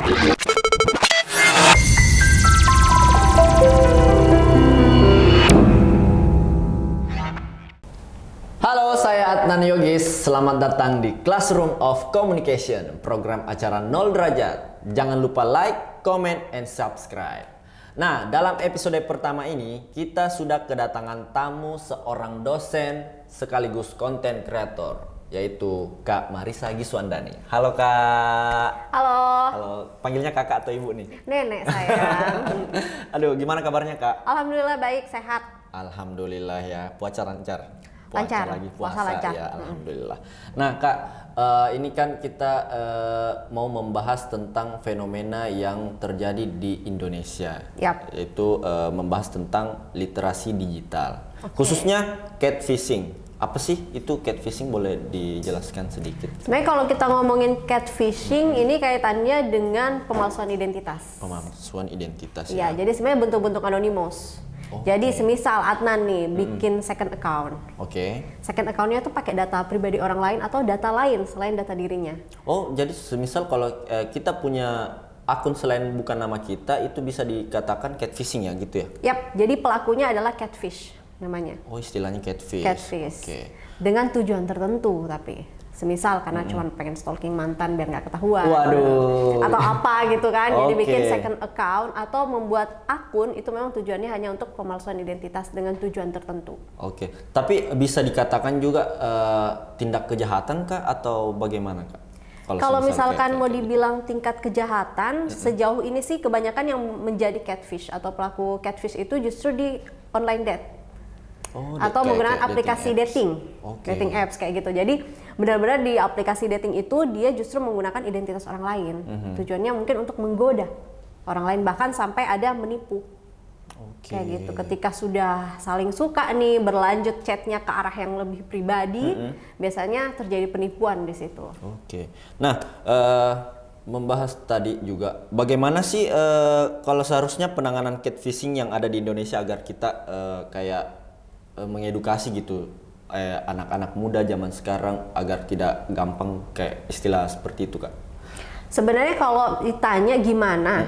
Halo, saya Adnan Yogis. Selamat datang di Classroom of Communication, program acara 0 derajat. Jangan lupa like, comment, and subscribe. Nah, dalam episode pertama ini, kita sudah kedatangan tamu seorang dosen sekaligus konten kreator, yaitu Kak Marisa Giswandani. Halo Kak. Halo. Halo, panggilnya kakak atau ibu nih? Nenek sayang. Aduh, gimana kabarnya Kak? Alhamdulillah baik, sehat. Alhamdulillah ya, puasa lancar. Lancar, Lagi puasa lancar. Ya, alhamdulillah. Nah Kak, ini kan kita mau membahas tentang fenomena yang terjadi di Indonesia, yaitu membahas tentang literasi digital, khususnya catfishing. Apa sih itu catfishing? Boleh dijelaskan sedikit? Sebenarnya kalau kita ngomongin catfishing, ini kaitannya dengan pemalsuan identitas. Pemalsuan identitas. Iya, jadi sebenarnya bentuk-bentuk anonymous. Jadi semisal Adnan nih bikin second account. Second accountnya tuh pakai data pribadi orang lain atau data lain selain data dirinya. Oh, jadi semisal kalau kita punya akun selain bukan nama kita, itu bisa dikatakan catfishing ya gitu ya? Yap, jadi pelakunya adalah catfish namanya. Oh, istilahnya catfish. Catfish. Dengan tujuan tertentu tapi. Semisal karena cuma pengen stalking mantan biar nggak ketahuan. Waduh. Atau apa gitu kan. Jadi bikin second account atau membuat akun itu memang tujuannya hanya untuk pemalsuan identitas dengan tujuan tertentu. Tapi bisa dikatakan juga tindak kejahatan kah atau bagaimana Kak? Kalau misalkan mau dibilang tingkat kejahatan, sejauh ini sih kebanyakan yang menjadi catfish atau pelaku catfish itu justru di online date. Atau menggunakan aplikasi dating apps kayak gitu. Jadi benar-benar di aplikasi dating itu dia justru menggunakan identitas orang lain. Tujuannya mungkin untuk menggoda orang lain, bahkan sampai ada menipu. Kayak gitu. Ketika sudah saling suka nih, berlanjut chatnya ke arah yang lebih pribadi, biasanya terjadi penipuan di situ. Nah, membahas tadi juga bagaimana sih kalau seharusnya penanganan catfishing yang ada di Indonesia agar kita kayak mengedukasi gitu anak-anak muda zaman sekarang agar tidak gampang kayak istilah seperti itu Kak? Sebenarnya kalau ditanya gimana,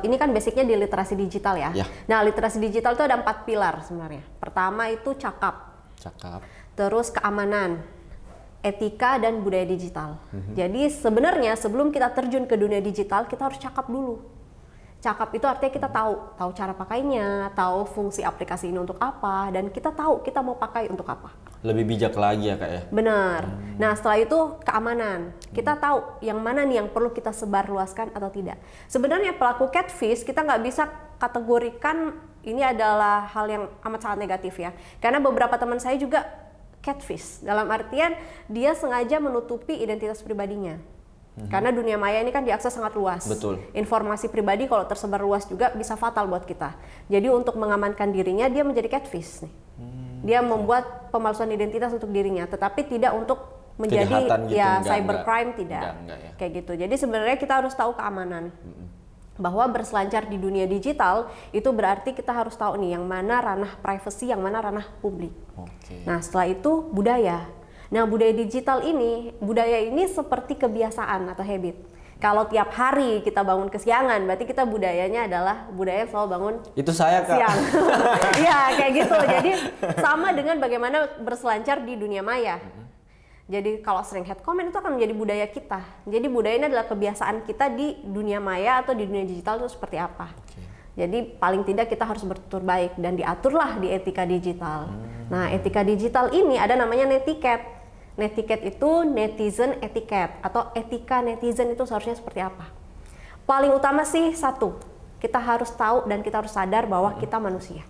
ini kan basicnya di literasi digital ya. Nah, literasi digital itu ada 4 pilar sebenarnya. Pertama itu cakap. Terus keamanan, etika, dan budaya digital. Jadi sebenarnya sebelum kita terjun ke dunia digital, kita harus cakap dulu. Cakap itu artinya kita tahu cara pakainya, tahu fungsi aplikasi ini untuk apa, dan kita tahu kita mau pakai untuk apa. Lebih bijak lagi ya Kak ya? Benar. Nah setelah itu keamanan. Kita tahu yang mana nih yang perlu kita sebarluaskan atau tidak. Sebenarnya pelaku catfish kita nggak bisa kategorikan ini adalah hal yang amat sangat negatif ya. Karena beberapa teman saya juga catfish. Dalam artian dia sengaja menutupi identitas pribadinya. Karena dunia maya ini kan diakses sangat luas. Betul. Informasi pribadi kalau tersebar luas juga bisa fatal buat kita. Jadi untuk mengamankan dirinya dia menjadi catfish nih. Dia membuat pemalsuan identitas untuk dirinya, tetapi tidak untuk menjadi gitu, cybercrime tidak. Kayak gitu. Jadi sebenarnya kita harus tahu keamanan. Bahwa berselancar di dunia digital itu berarti kita harus tahu nih yang mana ranah privacy, yang mana ranah publik. Nah, setelah itu budaya. Nah, budaya digital ini, budaya ini seperti kebiasaan atau habit. Kalau tiap hari kita bangun kesiangan, berarti kita budayanya adalah budaya selalu bangun itu saya Kak. Siang. Iya, kayak gitu. Jadi sama dengan bagaimana berselancar di dunia maya. Jadi kalau sering hate comment itu akan menjadi budaya kita. Jadi budaya ini adalah kebiasaan kita di dunia maya atau di dunia digital itu seperti apa. Jadi paling tidak kita harus bertutur baik dan diaturlah di etika digital. Nah, etika digital ini ada namanya netiquette. Netiquette itu netizen etiquette atau etika netizen itu seharusnya seperti apa? Paling utama sih satu, kita harus tahu dan kita harus sadar bahwa kita manusia.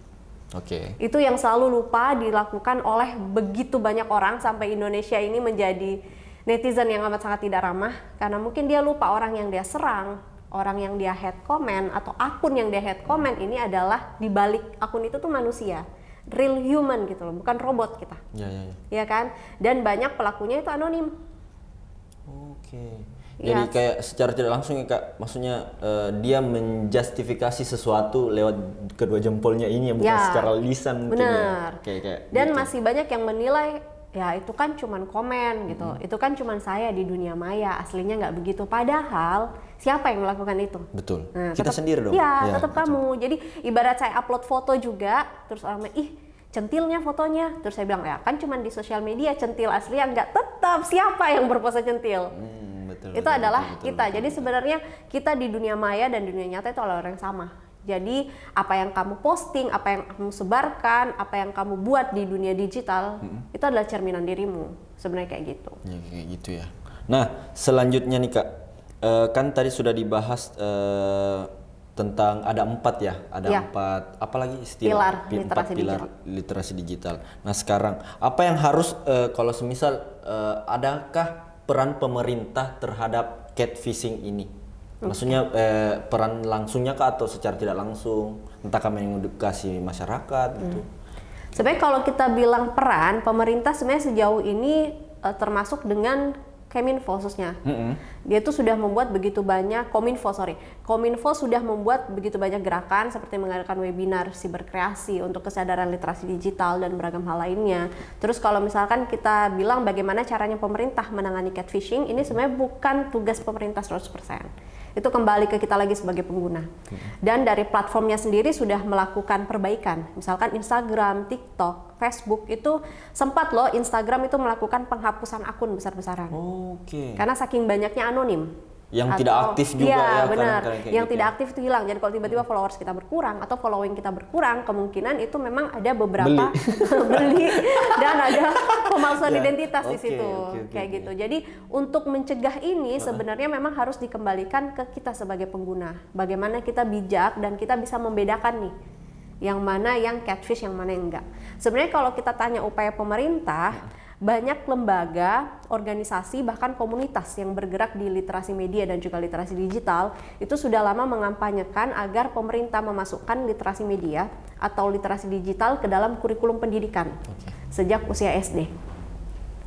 Itu yang selalu lupa dilakukan oleh begitu banyak orang sampai Indonesia ini menjadi netizen yang amat sangat tidak ramah karena mungkin dia lupa orang yang dia serang, orang yang dia hate comment atau akun yang dia hate comment ini adalah di balik akun itu tuh manusia. Real human gitu loh, bukan robot kita. Ya kan? Dan banyak pelakunya itu anonim. Jadi kayak secara tidak langsung ya Kak, maksudnya dia menjustifikasi sesuatu lewat kedua jempolnya ini ya, bukan secara lisan mungkin ya. Dan gitu. Masih banyak yang menilai ya itu kan cuman komen gitu, itu kan cuman saya di dunia maya, aslinya nggak begitu. Padahal siapa yang melakukan itu? Betul. Nah, Kita sendiri dong. Iya, Ya, tetap kamu. Jadi ibarat saya upload foto juga, terus orang bilang, ih centilnya fotonya. Terus saya bilang, ya kan cuman di sosial media centil, asli yang nggak, tetap siapa yang berpose centil? Betul, Itu adalah kita. Jadi sebenarnya kita di dunia maya dan dunia nyata itu adalah orang yang sama. Jadi apa yang kamu posting, apa yang kamu sebarkan, apa yang kamu buat di dunia digital, itu adalah cerminan dirimu. Sebenarnya kayak gitu. Ya, kayak gitu ya. Nah, selanjutnya nih Kak, kan tadi sudah dibahas tentang ada 4 ya, ada Ya. 4 apalagi istilah Pilar literasi pilar literasi digital. Nah sekarang apa yang harus kalau semisal adakah peran pemerintah terhadap catfishing ini? Maksudnya peran langsungnya kah atau secara tidak langsung? Entahkah mengedukasi masyarakat gitu? Sebenarnya kalau kita bilang peran pemerintah sebenarnya sejauh ini termasuk dengan Kominfo khususnya. Dia itu sudah membuat begitu banyak, Kominfo sudah membuat begitu banyak gerakan seperti mengadakan webinar siberkreasi untuk kesadaran literasi digital dan beragam hal lainnya. Terus kalau misalkan kita bilang bagaimana caranya pemerintah menangani catfishing, ini sebenarnya bukan tugas pemerintah 100%. Itu kembali ke kita lagi sebagai pengguna. Dan dari platformnya sendiri sudah melakukan perbaikan. Misalkan Instagram, TikTok, Facebook itu sempat loh Instagram itu melakukan penghapusan akun besar-besaran. Oke. Karena saking banyaknya anonim. Yang tidak aktif juga iya, ya, benar. kadang-kadang kayak Yang gitu tidak ya. aktif itu hilang. Jadi kalau tiba-tiba followers kita berkurang atau following kita berkurang, kemungkinan itu memang ada beberapa beli dan ada pemalsuan Ya, identitas di oke, situ. oke, Kayak oke. gitu. Jadi untuk mencegah ini sebenarnya memang harus dikembalikan ke kita sebagai pengguna. Bagaimana kita bijak dan kita bisa membedakan nih yang mana yang catfish, yang mana yang enggak. Sebenarnya kalau kita tanya upaya pemerintah, banyak lembaga, organisasi, bahkan komunitas yang bergerak di literasi media dan juga literasi digital itu sudah lama mengampanyekan agar pemerintah memasukkan literasi media atau literasi digital ke dalam kurikulum pendidikan sejak usia SD.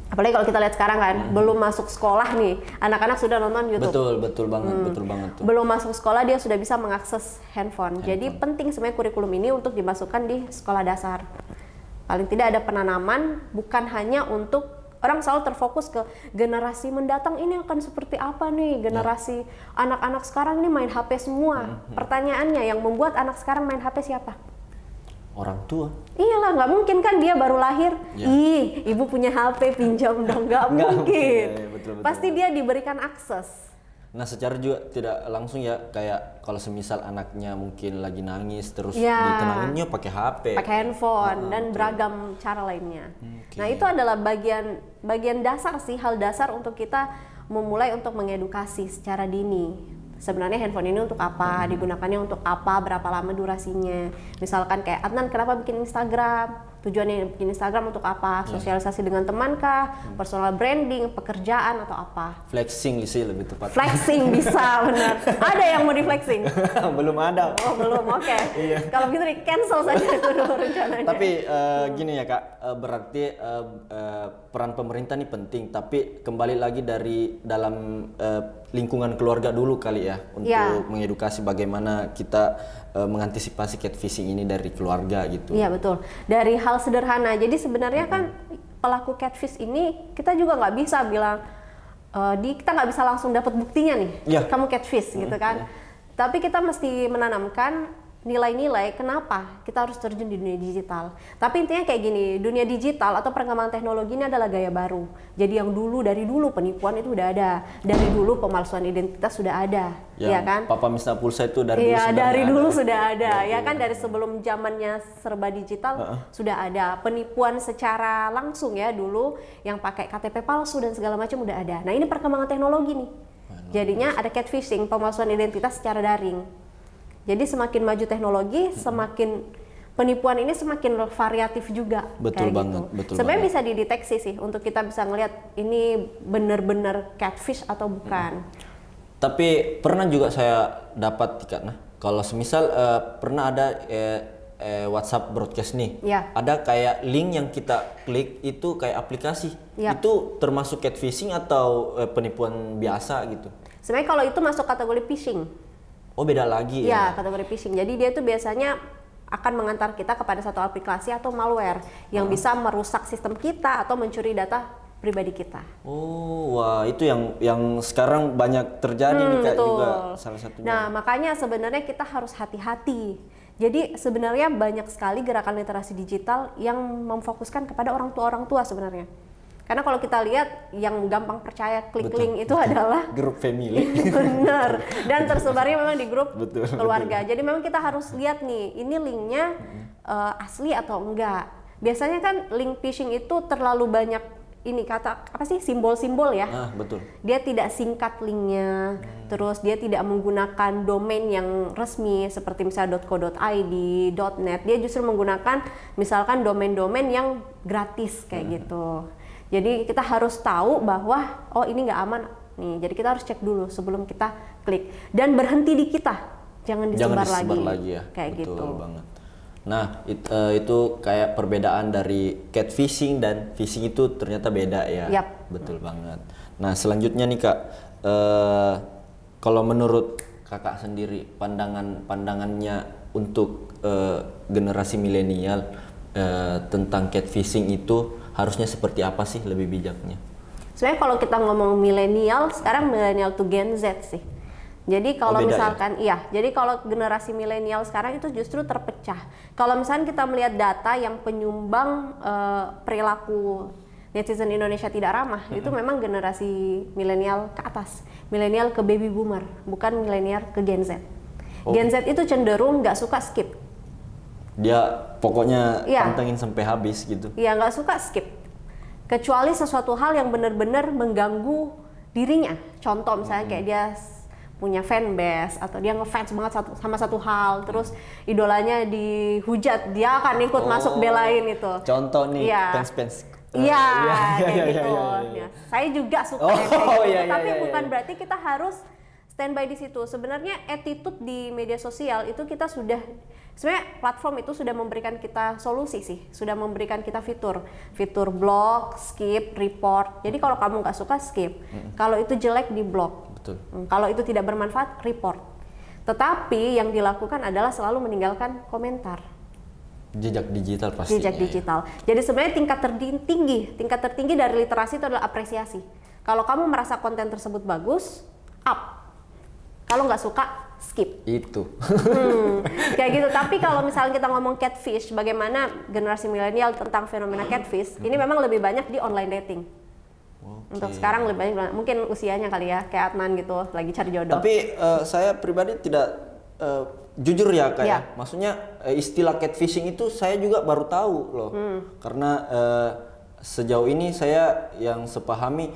Apalagi kalau kita lihat sekarang kan, belum masuk sekolah nih, anak-anak sudah nonton YouTube. Betul banget tuh. Belum masuk sekolah dia sudah bisa mengakses handphone. Jadi penting sebenarnya kurikulum ini untuk dimasukkan di sekolah dasar. Paling tidak ada penanaman, bukan hanya untuk orang selalu terfokus ke generasi mendatang ini akan seperti apa nih, generasi anak-anak sekarang ini main HP semua. Pertanyaannya yang membuat anak sekarang main HP siapa? Orang tua. Iyalah, nggak mungkin kan dia baru lahir, Ya. ih ibu punya HP pinjam dong, nggak mungkin. Ya, betul. Pasti dia diberikan akses. Nah secara juga tidak langsung ya, kayak kalau semisal anaknya mungkin lagi nangis terus Ya. ditenanginnya pakai HP, pakai handphone dan beragam cara lainnya. Nah itu adalah bagian dasar sih, hal dasar untuk kita memulai untuk mengedukasi secara dini. Sebenarnya handphone ini untuk apa, digunakannya untuk apa, berapa lama durasinya. Misalkan kayak Adnan kenapa bikin Instagram? Tujuannya bikin Instagram untuk apa? Sosialisasi dengan teman kah? Personal branding, pekerjaan atau apa? flexing sih lebih tepat. Flexing bisa, benar. Ada yang mau di flexing? Belum ada. Oh belum, oke. Kalau gitu di cancel saja itu dulu rencananya. Tapi gini ya Kak, berarti peran pemerintah ini penting, tapi kembali lagi dari dalam lingkungan keluarga dulu kali ya untuk mengedukasi bagaimana kita mengantisipasi catfishing ini dari keluarga gitu. Iya betul. Dari hal sederhana. Jadi sebenarnya kan pelaku catfish ini kita juga nggak bisa bilang kita nggak bisa langsung dapat buktinya nih. Iya. Kamu catfish gitu kan. Tapi kita mesti menanamkan nilai-nilai kenapa kita harus terjun di dunia digital. Tapi intinya kayak gini, dunia digital atau perkembangan teknologi ini adalah gaya baru. Jadi yang dari dulu penipuan itu udah ada, dari dulu pemalsuan identitas sudah ada, ya kan? Papa Misna Pulsa itu dari dulu Iya, sebenarnya dari ada. dulu sudah ada, ya kan, dari sebelum zamannya serba digital sudah ada penipuan secara langsung ya dulu yang pakai KTP palsu dan segala macam udah ada. Nah ini perkembangan teknologi nih, jadinya ada catfishing, pemalsuan identitas secara daring. Jadi semakin maju teknologi, semakin penipuan ini semakin variatif juga. Betul kayak banget, gitu. betul Sebenarnya banget. bisa dideteksi sih untuk kita bisa ngelihat ini benar-benar catfish atau bukan. Tapi pernah juga saya dapat Kak, nah kalau semisal pernah ada WhatsApp broadcast nih, Ya. ada kayak link yang kita klik itu kayak aplikasi, Ya. itu termasuk catfishing atau penipuan biasa gitu? Sebenarnya kalau itu masuk kategori phishing. Oh beda lagi Ya, ya? kategori phishing. Jadi dia tuh biasanya akan mengantar kita kepada satu aplikasi atau malware yang bisa merusak sistem kita atau mencuri data pribadi kita. Oh, wah itu yang sekarang banyak terjadi nih Kak, betul. juga salah satunya. Nah, makanya sebenarnya kita harus hati-hati. Jadi sebenarnya banyak sekali gerakan literasi digital yang memfokuskan kepada orang tua sebenarnya. Karena kalau kita lihat yang gampang percaya klik link itu adalah grup family. bener, dan tersebarnya memang di grup Betul, keluarga. Jadi memang kita harus lihat nih, ini linknya asli atau enggak. Biasanya kan link phishing itu terlalu banyak ini kata apa sih, simbol-simbol ya. Betul. Dia tidak singkat linknya, terus dia tidak menggunakan domain yang resmi seperti misalnya .co.id, .net. Dia justru menggunakan misalkan domain-domain yang gratis kayak gitu. Jadi kita harus tahu bahwa oh ini nggak aman nih. Jadi kita harus cek dulu sebelum kita klik dan berhenti di kita, jangan disebar lagi ya. kayak Betul gitu. banget. Nah itu kayak perbedaan dari catfishing dan phishing itu ternyata beda ya. Yap. Betul banget. Nah selanjutnya nih Kak, kalau menurut Kakak sendiri pandangannya untuk generasi milenial tentang catfishing itu harusnya seperti apa sih lebih bijaknya? Sebenarnya kalau kita ngomong milenial, sekarang milenial tuh Gen Z sih. Jadi kalau misalkan jadi kalau generasi milenial sekarang itu justru terpecah. Kalau misalnya kita melihat data yang penyumbang perilaku netizen Indonesia tidak ramah, itu memang generasi milenial ke atas, milenial ke baby boomer, bukan milenial ke Gen Z. Gen Z itu cenderung nggak suka skip. Dia pokoknya pantengin sampai habis gitu. Iya, nggak suka skip. Kecuali sesuatu hal yang benar-benar mengganggu dirinya. Contoh misalnya kayak dia punya fanbase atau dia ngefans banget sama satu hal, terus idolanya dihujat, dia akan ikut masuk belain itu. Contoh nih, fans. Iya, kayak gitu. Ya, saya juga suka yang kayak gitu. Tapi bukan berarti kita harus standby di situ. Sebenarnya attitude di media sosial itu kita sudah, sebenarnya platform itu sudah memberikan kita solusi sih, sudah memberikan kita fitur block, skip, report. Jadi kalau kamu nggak suka skip, kalau itu jelek di block. Betul. Kalau itu tidak bermanfaat, report. Tetapi yang dilakukan adalah selalu meninggalkan komentar. Jejak digital pastinya. Jejak digital. Jadi sebenarnya tingkat tertinggi dari literasi itu adalah apresiasi. Kalau kamu merasa konten tersebut bagus, up. Kalau nggak suka, skip. Itu. Kayak gitu. Tapi kalau misalnya kita ngomong catfish, bagaimana generasi milenial tentang fenomena catfish, ini memang lebih banyak di online dating. Untuk sekarang lebih banyak, mungkin usianya kali ya, kayak Adnan gitu, lagi cari jodoh. Tapi saya pribadi tidak jujur ya kayak, maksudnya istilah catfishing itu saya juga baru tahu loh, karena sejauh ini saya yang sepahami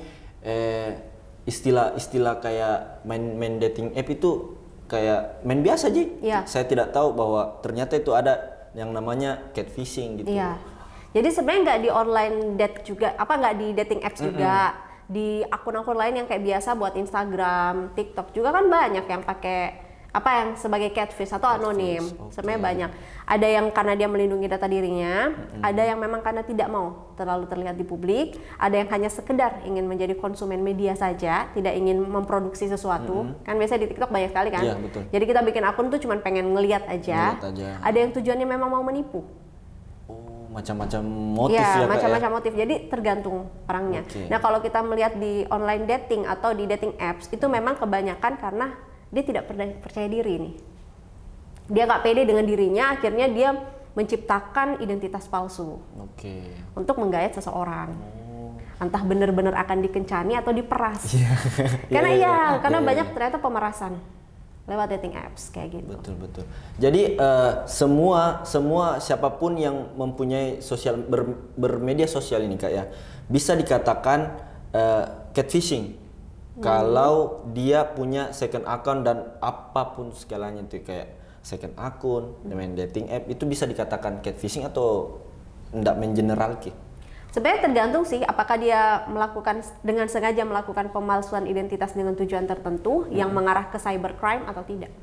istilah kayak main dating app itu kayak main biasa aja. Saya tidak tahu bahwa ternyata itu ada yang namanya catfishing gitu. Iya. Jadi sebenarnya nggak di online date juga, nggak di dating apps juga, di akun-akun lain yang kayak biasa buat Instagram, TikTok juga kan banyak yang pakai yang sebagai catfish atau anonim. Sebenarnya banyak. Ada yang karena dia melindungi data dirinya, ada yang memang karena tidak mau terlalu terlihat di publik, ada yang hanya sekedar ingin menjadi konsumen media saja, tidak ingin memproduksi sesuatu. Kan biasanya di TikTok banyak sekali kan. Iya, betul. Jadi kita bikin akun tuh cuma pengen ngeliat aja. Ada yang tujuannya memang mau menipu. Macam-macam motif ya, macam-macam motif. Jadi tergantung orangnya. Nah, kalau kita melihat di online dating atau di dating apps itu memang kebanyakan karena dia tidak percaya diri nih. Dia nggak pede dengan dirinya, akhirnya dia menciptakan identitas palsu untuk menggayat seseorang. Entah benar-benar akan dikencani atau diperas. Karena banyak ternyata pemerasan lewat dating apps kayak gitu. Betul. Jadi semua siapapun yang mempunyai bermedia sosial ini Kak ya, bisa dikatakan catfishing. Kalau dia punya second account dan apapun segalanya itu kayak second akun, main dating app, itu bisa dikatakan catfishing atau enggak main general Ki? Sebenarnya tergantung sih apakah dia melakukan dengan sengaja melakukan pemalsuan identitas dengan tujuan tertentu yang mengarah ke cybercrime atau tidak.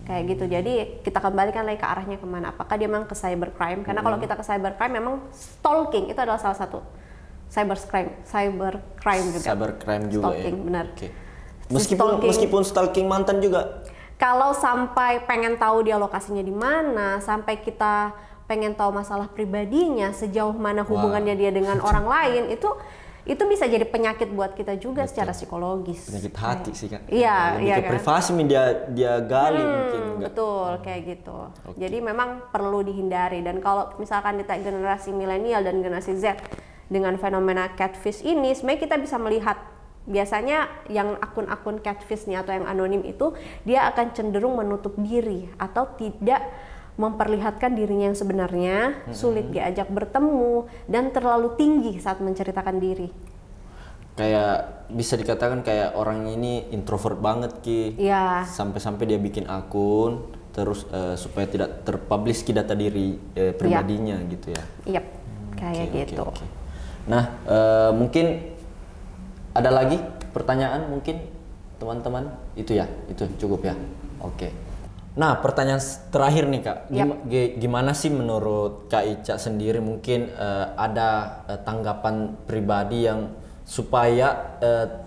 Kayak gitu. Jadi kita kembalikan lagi ke arahnya kemana. Apakah dia memang ke cybercrime? Karena kalau kita ke cybercrime memang stalking itu adalah salah satu cybercrime juga. Cybercrime juga stalking, ya. Benar. Meskipun stalking mantan juga. kalau sampai pengen tahu dia lokasinya di mana, sampai kita pengen tahu masalah pribadinya, sejauh mana hubungannya dia dengan orang lain, itu bisa jadi penyakit buat kita juga secara psikologis. Penyakit hati sih kan. Iya, Lebih iya ke kan? privasi dia gali mungkin enggak. Betul, kayak gitu. Jadi memang perlu dihindari. Dan kalau misalkan di generasi milenial dan generasi Z dengan fenomena catfish ini, sebenarnya kita bisa melihat biasanya yang akun-akun catfish nih atau yang anonim itu dia akan cenderung menutup diri atau tidak memperlihatkan dirinya yang sebenarnya, sulit diajak bertemu dan terlalu tinggi saat menceritakan diri. Kayak bisa dikatakan kayak orang ini introvert banget Ki. Iya. Sampai-sampai dia bikin akun terus supaya tidak terpublish ki data diri pribadinya gitu ya. Yap, kayak Oke, gitu. oke. Nah, mungkin ada lagi pertanyaan mungkin teman-teman? Itu ya, itu cukup ya. Oke. Nah, pertanyaan terakhir nih Kak. Gimana sih menurut Kak Ica sendiri mungkin ada tanggapan pribadi yang supaya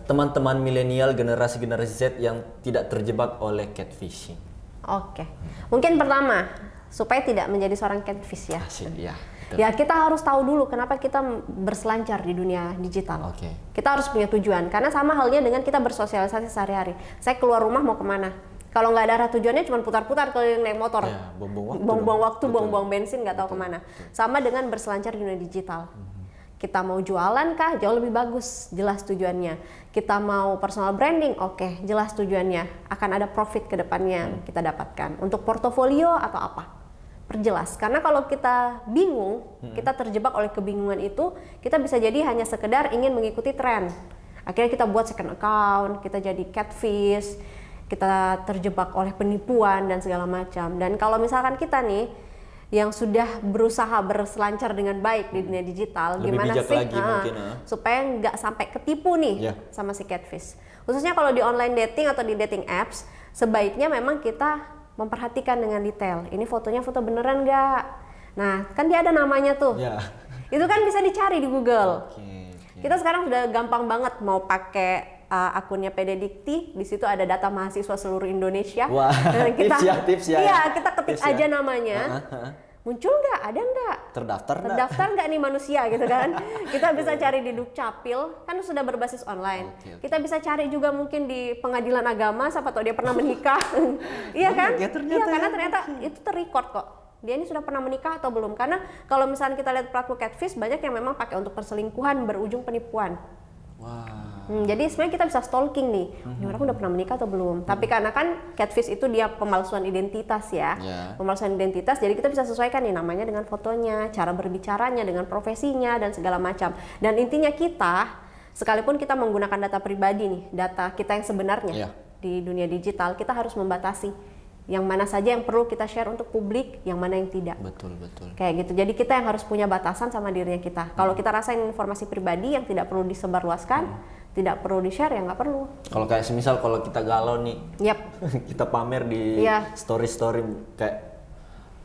teman-teman milenial generasi Z yang tidak terjebak oleh catfishing? Oke. Mungkin pertama, supaya tidak menjadi seorang catfish ya. Asik, ya. Betul. Ya, kita harus tahu dulu kenapa kita berselancar di dunia digital. Oke. Kita harus punya tujuan, karena sama halnya dengan kita bersosialisasi sehari-hari. Saya keluar rumah mau kemana? Kalau nggak ada arah tujuannya, cuma putar-putar keliling naik motor. Ya, buang-buang waktu, buang-buang bensin, nggak tahu kemana. Sama dengan berselancar di dunia digital. Kita mau jualan kah? Jauh lebih bagus, jelas tujuannya. Kita mau personal branding, oke, jelas tujuannya. Akan ada profit ke depannya yang kita dapatkan. Untuk portofolio atau apa? Perjelas. Karena kalau kita bingung, kita terjebak oleh kebingungan itu, kita bisa jadi hanya sekedar ingin mengikuti tren. Akhirnya kita buat second account, kita jadi catfish, kita terjebak oleh penipuan dan segala macam. Dan kalau misalkan kita nih yang sudah berusaha berselancar dengan baik di dunia digital, lebih gimana bijak sih lagi mungkin, supaya nggak sampai ketipu nih sama si catfish. Khususnya kalau di online dating atau di dating apps, sebaiknya memang kita memperhatikan dengan detail. Ini fotonya foto beneran nggak? Nah, kan dia ada namanya tuh. Ya. Itu kan bisa dicari di Google. Oke. Kita sekarang sudah gampang banget mau pakai akunnya PD Dikti, di situ ada data mahasiswa seluruh Indonesia. Wah, tips ya. Iya, kita ketik Tips aja ya. namanya. Muncul nggak? Ada nggak? Terdaftar nggak nih manusia gitu kan? Kita bisa cari di Dukcapil, kan sudah berbasis online. Oke. Kita bisa cari juga mungkin di pengadilan agama, siapa tahu dia pernah menikah. Iya kan? Ya, Iya, karena ternyata itu terrecord kok. Dia ini sudah pernah menikah atau belum? Karena kalau misalnya kita lihat pelaku catfish, banyak yang memang pakai untuk perselingkuhan berujung penipuan. Wah. Jadi sebenarnya kita bisa stalking nih, ini orang udah pernah menikah atau belum. Tapi karena kan catfish itu dia pemalsuan identitas ya, pemalsuan identitas, jadi kita bisa sesuaikan nih namanya dengan fotonya, cara berbicaranya dengan profesinya dan segala macam. Dan intinya kita, sekalipun kita menggunakan data pribadi nih, data kita yang sebenarnya di dunia digital, kita harus membatasi yang mana saja yang perlu kita share untuk publik, yang mana yang tidak. Betul. Kayak gitu. Jadi kita yang harus punya batasan sama dirinya kita. Kalau kita rasain informasi pribadi yang tidak perlu disebarluaskan, tidak perlu di-share, ya nggak perlu. Kalau kayak semisal kalau kita galau nih, kita pamer di story kayak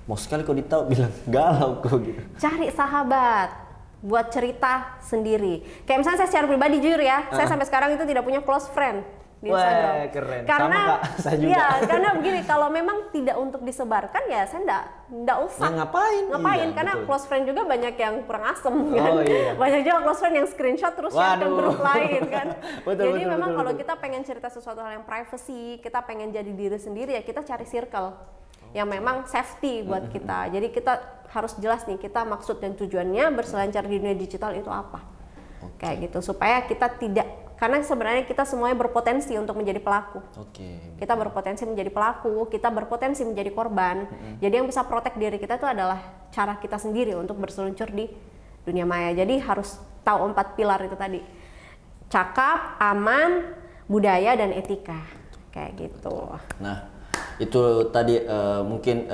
mau sekali kok ditahu bilang galau kok gitu. Cari sahabat buat cerita sendiri. Kayak misalnya saya secara pribadi jujur ya, saya sampai sekarang itu tidak punya close friend di Instagram. Wah, keren. Karena sama Kak, saya juga. Ya, karena begini, kalau memang tidak untuk disebarkan ya saya enggak usah. Ya, ngapain? Iya, karena betul. close friend juga banyak yang kurang asem kan. Banyak juga close friend yang screenshot terus share ke grup lain kan. Jadi memang kalau kita pengen cerita sesuatu hal yang privacy, kita pengen jadi diri sendiri ya kita cari circle yang memang safety buat kita. Jadi kita harus jelas nih kita maksud dan tujuannya berselancar di dunia digital itu apa. Kayak gitu supaya kita tidak, karena sebenarnya kita semuanya berpotensi untuk menjadi pelaku. Kita berpotensi menjadi pelaku, kita berpotensi menjadi korban. Jadi yang bisa protek diri kita itu adalah cara kita sendiri untuk berseluncur di dunia maya. Jadi harus tahu 4 pilar itu tadi. Cakap, aman, budaya, dan etika. Kayak gitu. Nah, itu tadi mungkin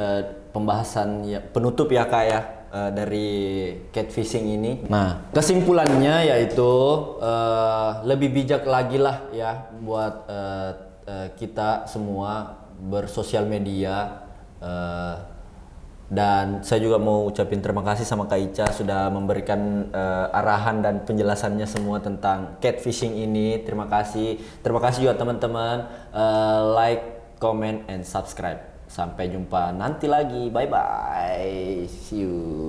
pembahasan penutup ya Kak ya. Dari catfishing ini. Nah, kesimpulannya yaitu lebih bijak lagi lah ya buat kita semua bersosial media. Dan saya juga mau ucapin terima kasih sama Kak Ica sudah memberikan arahan dan penjelasannya semua tentang catfishing ini. Terima kasih juga teman-teman. Like comment, and subscribe. Sampai jumpa nanti lagi. Bye bye. See you.